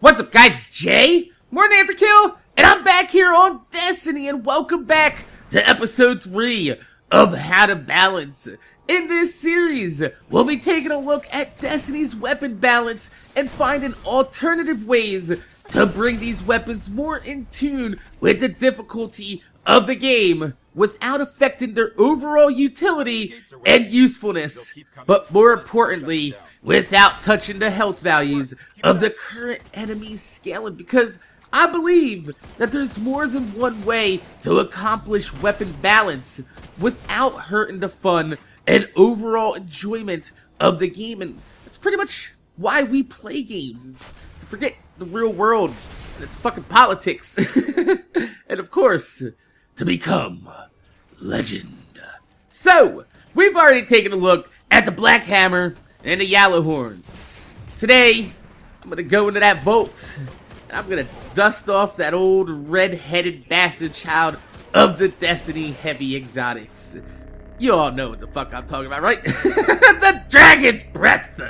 What's up, guys? It's Jay, MorninAfterKill, and I'm back here on Destiny, and welcome back to episode 3 of How to Balance. In this series, we'll be taking a look at Destiny's weapon balance and finding alternative ways to bring these weapons more in tune with the difficulty of the game without affecting their overall utility and usefulness, but more importantly, without touching the health values of the current enemy's scaling, because I believe that there's more than one way to accomplish weapon balance without hurting the fun and overall enjoyment of the game, and that's pretty much why we play games, is to forget the real world and its fucking politics, and of course, to become legend. So, we've already taken a look at the Black Hammer and the Yellow Horn. Today, I'm gonna go into that vault, and I'm gonna dust off that old red-headed bastard child of the Destiny heavy exotics. You all know what the fuck I'm talking about, right? The Dragon's Breath!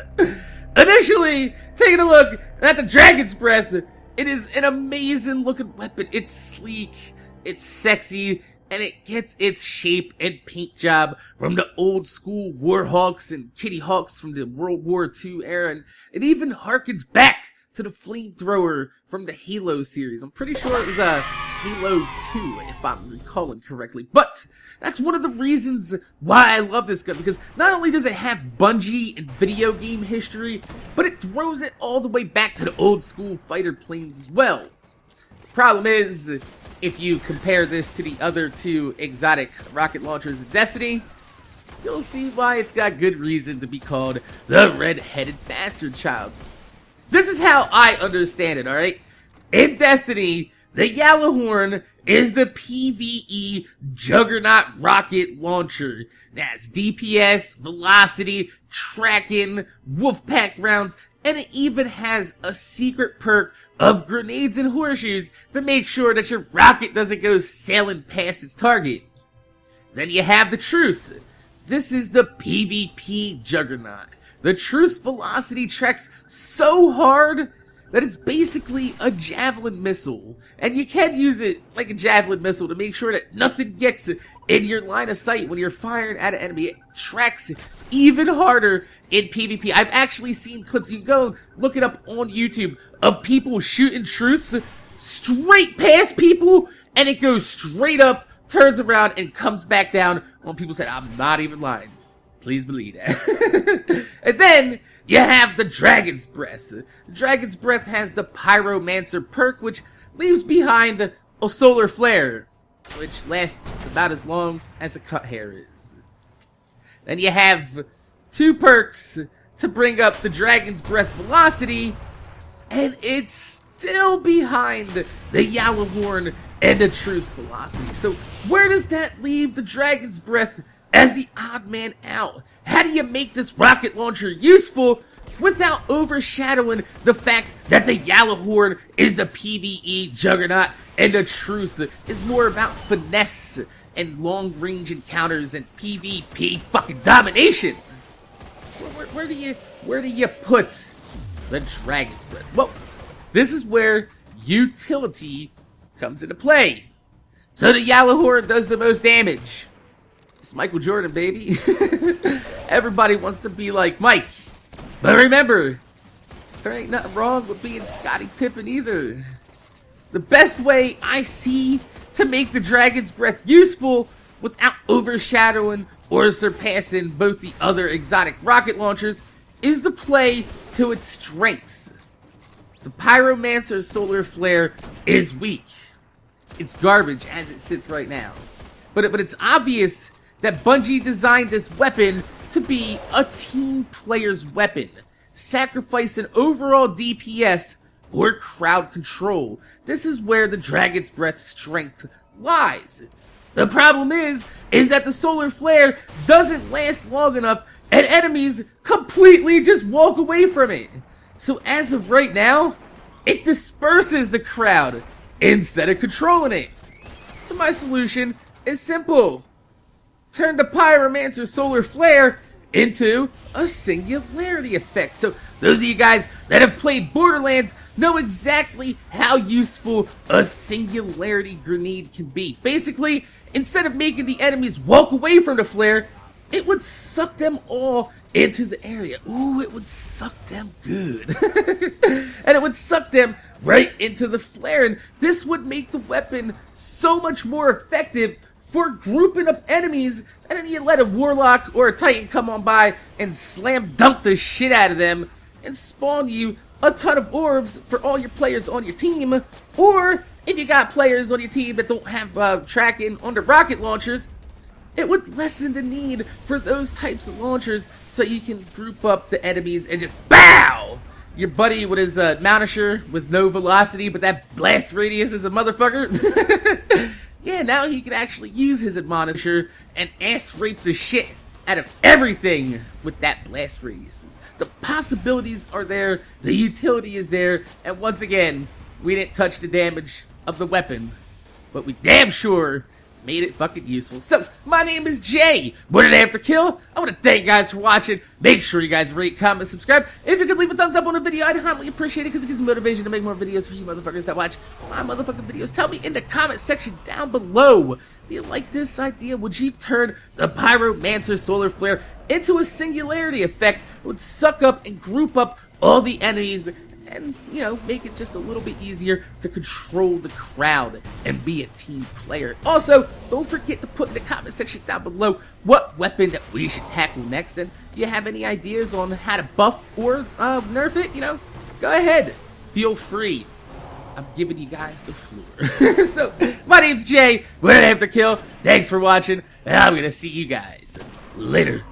Initially, taking a look at the Dragon's Breath, it is an amazing looking weapon. It's sleek, it's sexy, and it gets its shape and paint job from the old school Warhawks and Kitty Hawks from the World War II era, and it even harkens back to the flamethrower from the Halo series. I'm pretty sure it was Halo 2, if I'm recalling correctly. But that's one of the reasons why I love this gun, because not only does it have Bungie and video game history, but it throws it all the way back to the old school fighter planes as well. The problem is, if you compare this to the other two exotic rocket launchers in Destiny, you'll see why it's got good reason to be called the red-headed bastard child. This is how I understand it, alright? In Destiny, the Yellow Horn is the PvE juggernaut rocket launcher. That's DPS, velocity, tracking, wolfpack rounds, and it even has a secret perk of grenades and horseshoes to make sure that your rocket doesn't go sailing past its target. Then you have the Truth. This is the PvP juggernaut. The Truth's velocity tracks so hard that it's basically a javelin missile. And you can use it like a javelin missile to make sure that nothing gets in your line of sight when you're firing at an enemy. It tracks even harder in PvP. I've actually seen clips, you can go look it up on YouTube, of people shooting Truths straight past people, and it goes straight up, turns around, and comes back down on people's head. I'm not even lying. Please believe that. And then you have the Dragon's Breath. The Dragon's Breath has the Pyromancer perk, which leaves behind a solar flare, which lasts about as long as a cut hair is. Then you have two perks to bring up the Dragon's Breath velocity, and it's still behind the Yellow Horn and the Truth's velocity. So where does that leave the Dragon's Breath as the odd man out? How do you make this rocket launcher useful without overshadowing the fact that the Yellow Horn is the PvE juggernaut and the Truth is more about finesse and long-range encounters and PvP fucking domination? Where do you put the Dragon's Breath? Well, this is where utility comes into play. So the Yellow Horn does the most damage. It's Michael Jordan, baby. Everybody wants to be like Mike. But remember, there ain't nothing wrong with being Scottie Pippen either. The best way I see to make the Dragon's Breath useful without overshadowing or surpassing both the other exotic rocket launchers is to play to its strengths. The Pyromancer Solar Flare is weak. It's garbage as it sits right now. But it's obvious that Bungie designed this weapon to be a team player's weapon, sacrificing overall DPS for crowd control. This is where the Dragon's Breath's strength lies. The problem is that the Solar Flare doesn't last long enough and enemies completely just walk away from it. So as of right now, it disperses the crowd instead of controlling it. So my solution is simple. Turn the Pyromancer Solar Flare into a singularity effect. So those of you guys that have played Borderlands know exactly how useful a singularity grenade can be. Basically, instead of making the enemies walk away from the flare, it would suck them all into the area. Ooh, it would suck them good. And it would suck them right into the flare. And this would make the weapon so much more effective for grouping up enemies, and then you let a Warlock or a Titan come on by and slam dunk the shit out of them and spawn you a ton of orbs for all your players on your team. Or if you got players on your team that don't have tracking on the rocket launchers, it would lessen the need for those types of launchers so you can group up the enemies and just BOW! Your buddy with his Mountaineer with no velocity, but that blast radius is a motherfucker. Yeah, now he can actually use his Admonisher and ass rape the shit out of everything with that blast radius. The possibilities are there, the utility is there, and once again, we didn't touch the damage of the weapon, but we damn sure made it fucking useful. So, my name is Jay. MorninAfterKill. I want to thank you guys for watching. Make sure you guys rate, comment, subscribe. If you could leave a thumbs up on the video, I'd highly appreciate it because it gives me motivation to make more videos for you motherfuckers that watch my motherfucking videos. Tell me in the comment section down below, do you like this idea? Would you turn the Pyromancer Solar Flare into a singularity effect? It would suck up and group up all the enemies and, you know, make it just a little bit easier to control the crowd and be a team player. Also, don't forget to put in the comment section down below what weapon that we should tackle next. And if you have any ideas on how to buff or nerf it, you know, go ahead. Feel free. I'm giving you guys the floor. So, my name's Jay. MorninAfterKill. Thanks for watching, and I'm going to see you guys later.